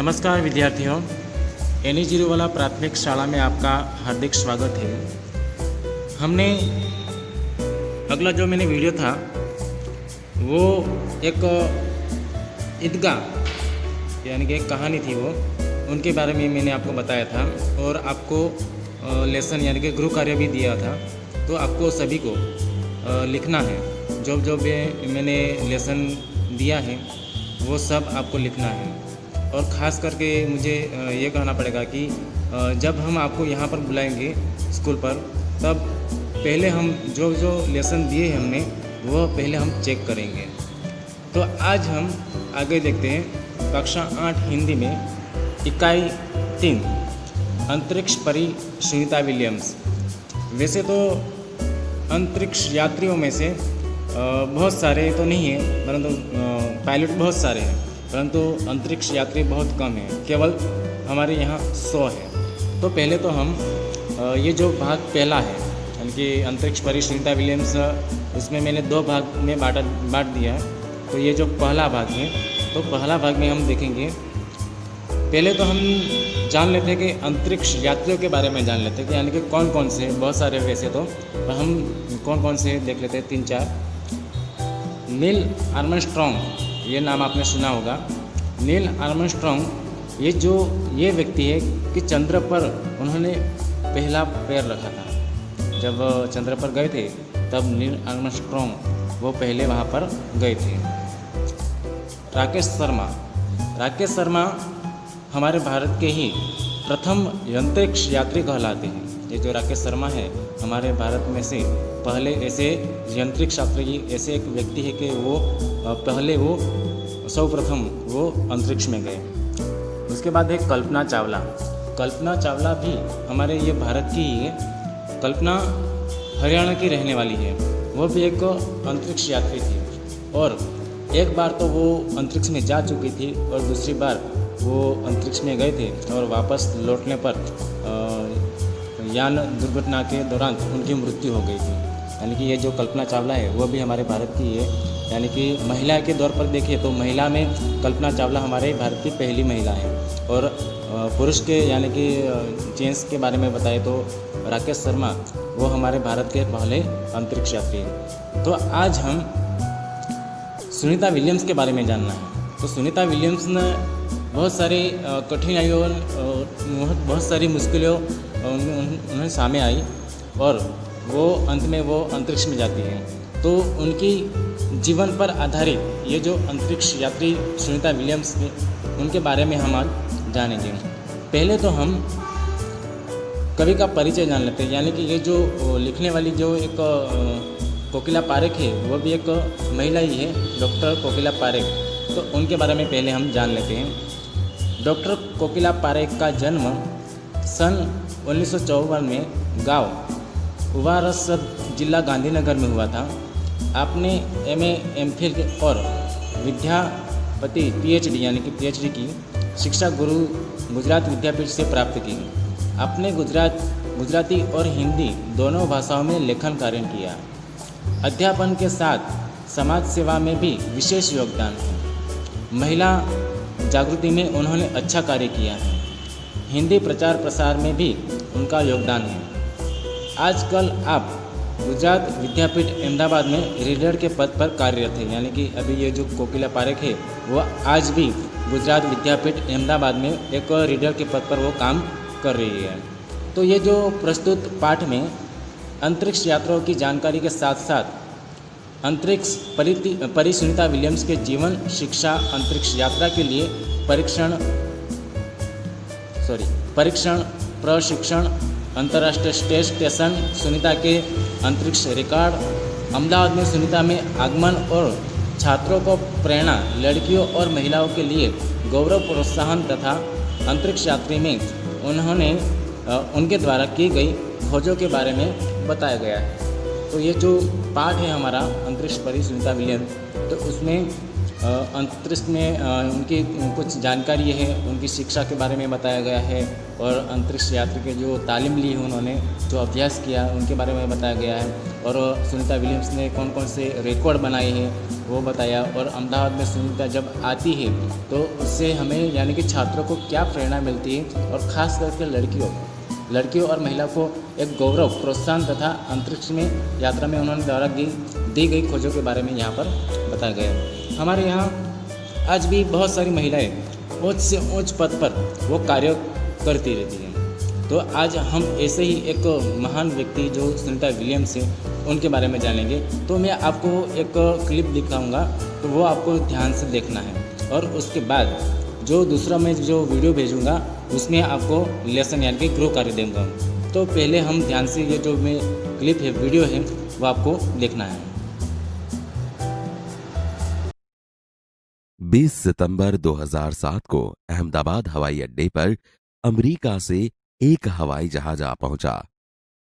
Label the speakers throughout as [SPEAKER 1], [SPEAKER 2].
[SPEAKER 1] नमस्कार विद्यार्थियों, एनी जीरोवाला प्राथमिक शाला में आपका हार्दिक स्वागत है। हमने अगला जो मैंने वीडियो था वो एक ईदगाह यानी कि एक कहानी थी, वो उनके बारे में मैंने आपको बताया था और आपको लेसन यानी कि गृह कार्य भी दिया था। तो आपको सभी को लिखना है, जो जो भी मैंने लेसन दिया है वो सब आपको लिखना है। और ख़ास करके मुझे ये कहना पड़ेगा कि जब हम आपको यहाँ पर बुलाएंगे स्कूल पर, तब पहले हम जो जो लेसन दिए हैं हमने वो पहले हम चेक करेंगे। तो आज हम आगे देखते हैं कक्षा 8 हिंदी में इकाई 3 अंतरिक्ष परी सुनीता विलियम्स। वैसे तो अंतरिक्ष यात्रियों में से बहुत सारे तो नहीं हैं, परंतु पायलट बहुत सारे हैं, परंतु अंतरिक्ष यात्री बहुत कम हैं, केवल हमारे यहाँ 100 है। तो पहले तो हम ये जो भाग पहला है यानी कि अंतरिक्ष परी सुनीता विलियम्स, उसमें मैंने 2 भाग में बांट दिया है। तो ये जो पहला भाग है, तो पहला भाग में हम देखेंगे। पहले तो हम जान लेते हैं कि अंतरिक्ष यात्रियों के बारे में जान लेते हैं कि यानी कि कौन कौन से, बहुत सारे वैसे तो, पर हम कौन कौन से देख लेते हैं 3-4। नील आर्मस्ट्रॉन्ग, ये नाम आपने सुना होगा। नील आर्मस्ट्रॉन्ग ये व्यक्ति है कि चंद्र पर उन्होंने पहला पैर रखा था। जब चंद्र पर गए थे तब नील आर्मस्ट्रॉन्ग वो पहले वहाँ पर गए थे। राकेश शर्मा हमारे भारत के ही प्रथम अंतरिक्ष यात्री कहलाते हैं। ये जो राकेश शर्मा है हमारे भारत में से पहले ऐसे अंतरिक्ष यात्री, ऐसे एक व्यक्ति है कि वो पहले वो सर्वप्रथम वो अंतरिक्ष में गए। उसके बाद है कल्पना चावला भी हमारे ये भारत की ही है। कल्पना हरियाणा की रहने वाली है, वो भी एक अंतरिक्ष यात्री थी और एक बार तो वो अंतरिक्ष में जा चुकी थी और दूसरी बार वो अंतरिक्ष में गए थे और वापस लौटने पर यान दुर्घटना के दौरान उनकी मृत्यु हो गई थी। यानी कि ये जो कल्पना चावला है वो भी हमारे भारत की है। यानी कि महिला के दौर पर देखें तो महिला में कल्पना चावला हमारे भारत की पहली महिला है। और पुरुष के यानी कि जेंट्स के बारे में बताए तो राकेश शर्मा वो हमारे भारत के पहले अंतरिक्ष यात्री हैं। तो आज हम सुनीता विलियम्स के बारे में जानना है। तो सुनीता विलियम्स ने बहुत सारी कठिनाइयों, बहुत सारी मुश्किलों उन्हें सामने आई और वो अंत में वो अंतरिक्ष में जाती हैं। तो उनकी जीवन पर आधारित ये जो अंतरिक्ष यात्री सुनीता विलियम्स थे उनके बारे में हम आज जानेंगे। पहले तो हम कवि का परिचय जान लेते हैं। यानी कि ये जो लिखने वाली जो एक कोकिला पारेख है वो भी एक महिला ही है, डॉक्टर कोकिला पारेख। तो उनके बारे में पहले हम जान लेते हैं। डॉक्टर कोकिला पारेख का जन्म सन 1954 में गांव उवारसद, जिला गांधीनगर में हुआ था। आपने MA MPhil और विद्यापति PhD यानी कि PhD की शिक्षा गुजरात विद्यापीठ से प्राप्त की। आपने गुजराती और हिंदी दोनों भाषाओं में लेखन कार्य किया। अध्यापन के साथ समाज सेवा में भी विशेष योगदान है। महिला जागृति में उन्होंने अच्छा कार्य किया है। हिंदी प्रचार प्रसार में भी उनका योगदान है। आजकल आप गुजरात विद्यापीठ अहमदाबाद में रीडर के पद पर कार्यरत है। यानी कि अभी ये जो कोकिला पारेख है वो आज भी गुजरात विद्यापीठ अहमदाबाद में एक रीडर के पद पर वो काम कर रही है। तो ये जो प्रस्तुत पाठ में अंतरिक्ष यात्राओं की जानकारी के साथ साथ अंतरिक्ष परी सुनीता विलियम्स के जीवन, शिक्षा, अंतरिक्ष यात्रा के लिए परीक्षण, प्रशिक्षण, अंतर्राष्ट्रीय स्पेस स्टेशन, सुनीता के अंतरिक्ष रिकॉर्ड, अहमदाबाद में सुनीता में आगमन और छात्रों को प्रेरणा, लड़कियों और महिलाओं के लिए गौरव प्रोत्साहन तथा अंतरिक्ष यात्री में उनके द्वारा की गई खोजों के बारे में बताया गया है। तो ये जो पाठ है हमारा अंतरिक्ष परी सुनीता विलियम्स, तो उसमें अंतरिक्ष में उनकी कुछ जानकारी है, उनकी शिक्षा के बारे में बताया गया है और अंतरिक्ष यात्री के जो तालीम ली है उन्होंने, जो अभ्यास किया उनके बारे में बताया गया है। और सुनीता विलियम्स ने कौन कौन से रिकॉर्ड बनाए हैं वो बताया। और अहमदाबाद में सुनीता जब आती है तो उससे हमें यानी कि छात्रों को क्या प्रेरणा मिलती है, और ख़ास करके लड़कियों और महिला को एक गौरव, प्रोत्साहन तथा अंतरिक्ष में यात्रा में उन्होंने द्वारा दी गई खोजों के बारे में यहाँ पर बताया गया। हमारे यहाँ आज भी बहुत सारी महिलाएं ऊंच से ऊंच पद पर वो कार्य करती रहती हैं। तो आज हम ऐसे ही एक महान व्यक्ति जो सुनीता विलियम्स है उनके बारे में जानेंगे। तो मैं आपको एक क्लिप दिखाऊंगा, तो वो आपको ध्यान से देखना है, और उसके बाद जो दूसरा मैं जो वीडियो भेजूंगा उसमें आपको लेसन यानी कि गृह कार्य दूंगा। तो पहले हम ध्यान से ये जो मैं क्लिप है, वीडियो है, वो आपको देखना है।
[SPEAKER 2] 20 सितंबर 2007 को अहमदाबाद हवाई अड्डे पर अमेरिका से एक हवाई जहाज आ पहुंचा।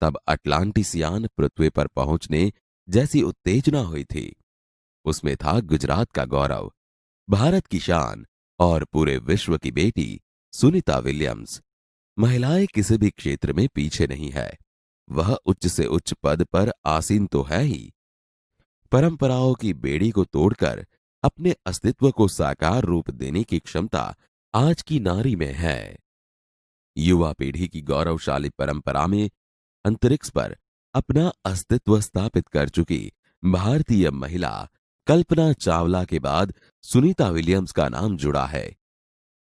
[SPEAKER 2] तब अटलांटिसियान पृथ्वी पर पहुंचने जैसी उत्तेजना हुई थी। उसमें था गुजरात का गौरव, भारत की शान और पूरे विश्व की बेटी सुनीता विलियम्स। महिलाएं किसी भी क्षेत्र में पीछे नहीं है। वह उच्च से उच्च पद पर आसीन तो है ही, परंपराओं की बेड़ी को तोड़कर अपने अस्तित्व को साकार रूप देने की क्षमता आज की नारी में है। युवा पीढ़ी की गौरवशाली परंपरा में अंतरिक्ष पर अपना अस्तित्व स्थापित कर चुकी भारतीय महिला कल्पना चावला के बाद सुनीता विलियम्स का नाम जुड़ा है।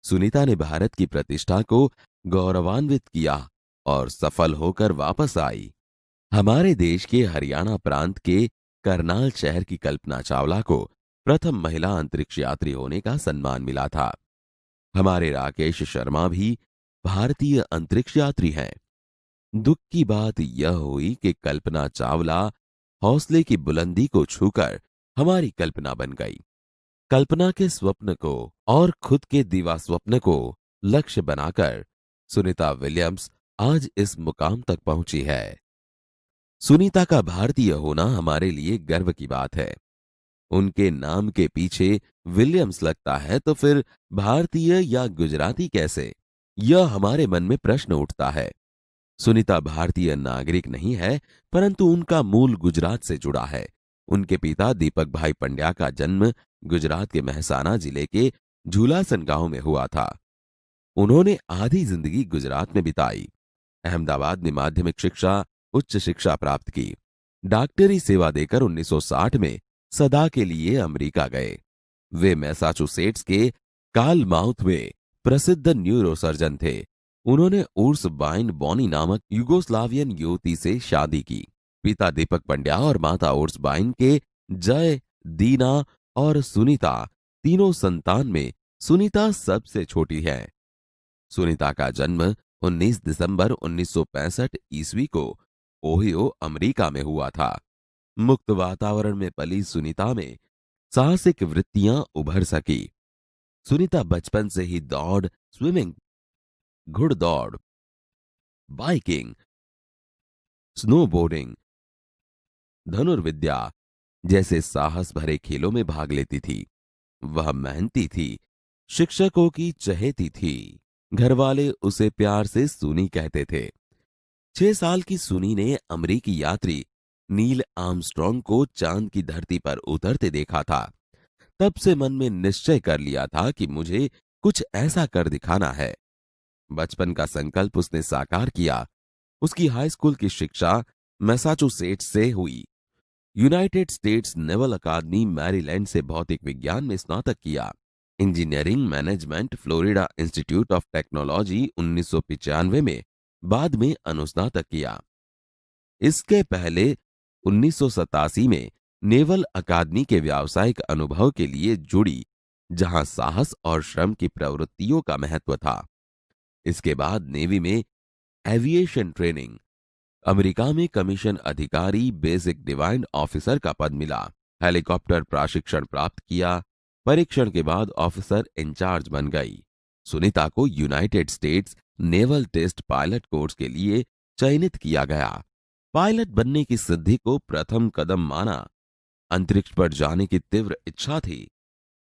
[SPEAKER 2] सुनीता ने भारत की प्रतिष्ठा को गौरवान्वित किया और सफल होकर वापस आई। हमारे देश के हरियाणा प्रांत के करनाल शहर की कल्पना चावला को प्रथम महिला अंतरिक्ष यात्री होने का सम्मान मिला था। हमारे राकेश शर्मा भी भारतीय अंतरिक्ष यात्री हैं। दुख की बात यह हुई कि कल्पना चावला हौसले की बुलंदी को छूकर हमारी कल्पना बन गई। कल्पना के स्वप्न को और खुद के दीवा स्वप्न को लक्ष्य बनाकर सुनीता विलियम्स आज इस मुकाम तक पहुंची है। सुनीता का भारतीय होना हमारे लिए गर्व की बात है। उनके नाम के पीछे विलियम्स लगता है तो फिर भारतीय या गुजराती कैसे, यह हमारे मन में प्रश्न उठता है। सुनीता भारतीय नागरिक नहीं है, परंतु उनका मूल गुजरात से जुड़ा है। उनके पिता दीपक भाई पंड्या का जन्म गुजरात के महसाना जिले के झूलासन गांव में हुआ था। उन्होंने आधी जिंदगी गुजरात में बिताई। अहमदाबाद में माध्यमिक शिक्षा, उच्च शिक्षा प्राप्त की। डॉक्टरी सेवा देकर 1960 में सदा के लिए अमेरिका गए। वे मैसाचुसेट्स के कार्लमाउथ में प्रसिद्ध न्यूरोसर्जन थे। उन्होंने उर्स बाइन बॉनी नामक युगोस्लावियन युवती से शादी की। पिता दीपक पंड्या और माता उर्स बाइन के जय, दीना और सुनीता तीनों संतान में सुनीता सबसे छोटी है। सुनीता का जन्म 19 दिसंबर 1965 ईस्वी को ओहियो, अमेरिका में हुआ था। मुक्त वातावरण में पली सुनीता में साहसिक वृत्तियां उभर सकी। सुनीता बचपन से ही दौड़, स्विमिंग, घुड़दौड़, बाइकिंग, स्नोबोर्डिंग, धनुर्विद्या जैसे साहस भरे खेलों में भाग लेती थी। वह मेहनती थी, शिक्षकों की चहेती थी। घरवाले उसे प्यार से सुनी कहते थे। 6 साल की सुनी ने अमेरिकी यात्री नील आर्मस्ट्रॉन्ग को चांद की धरती पर उतरते देखा था। तब से मन में निश्चय कर लिया था कि मुझे कुछ ऐसा कर दिखाना है। बचपन का संकल्प उसने साकार किया। उसकी हाई स्कूल की शिक्षा मैसाचुसेट्स से हुई। यूनाइटेड स्टेट्स नेवल अकादमी मैरीलैंड से भौतिक विज्ञान में स्नातक किया। Engineering management Florida institute of technology 1995 में बाद में अनुस्नातक किया। इसके पहले 1987 में नेवल अकादमी के व्यावसायिक अनुभव के लिए जुड़ी, जहां साहस और श्रम की प्रवृत्तियों का महत्व था। इसके बाद नेवी में एविएशन ट्रेनिंग, अमेरिका में कमीशन अधिकारी बेसिक डिवाइन ऑफिसर का पद मिला। हेलीकॉप्टर प्रशिक्षण प्राप्त किया। परीक्षण के बाद ऑफिसर इंचार्ज बन गई। सुनीता को United States naval test pilot course के लिए चयनित किया गया। पायलट बनने की सिद्धि को प्रथम कदम माना। अंतरिक्ष पर जाने की तीव्र इच्छा थी,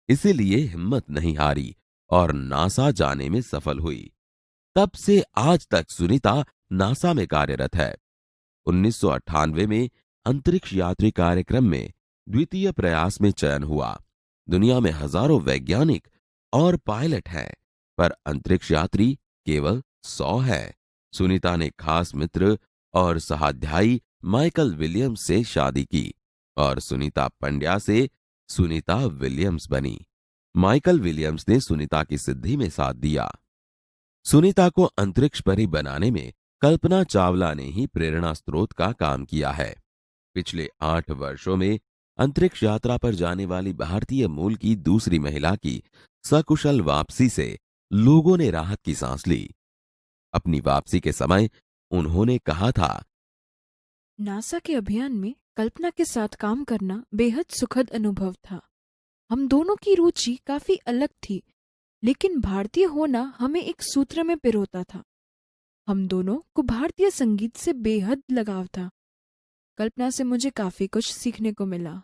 [SPEAKER 2] इसीलिए हिम्मत नहीं हारी और नासा जाने में सफल हुई। तब से आज तक सुनीता नासा में कार्यरत है। 1998 में अंतरिक्ष यात्री कार्यक्रम में द्वितीय प्रयास में चयन हुआ। दुनिया में हजारों वैज्ञानिक और पायलट हैं, पर अंतरिक्ष यात्री केवल 100 है। सुनीता ने खास मित्र और सहाध्यायी माइकल विलियम्स से शादी की और सुनीता पंड्या से सुनीता विलियम्स बनी। माइकल विलियम्स ने सुनीता की सिद्धि में साथ दिया। सुनीता को अंतरिक्ष परी बनाने में कल्पना चावला ने ही प्रेरणा स्रोत का काम किया है। पिछले 8 वर्षों में अंतरिक्ष यात्रा पर जाने वाली भारतीय मूल की दूसरी महिला की सकुशल वापसी से लोगों ने राहत की सांस ली। अपनी वापसी के समय उन्होंने कहा था,
[SPEAKER 3] नासा के अभियान में कल्पना के साथ काम करना बेहद सुखद अनुभव था। हम दोनों की रुचि काफी अलग थी, लेकिन भारतीय होना हमें एक सूत्र में पिरोता था। हम दोनों को भारतीय संगीत से बेहद लगाव था। कल्पना से मुझे काफी कुछ सीखने को मिला।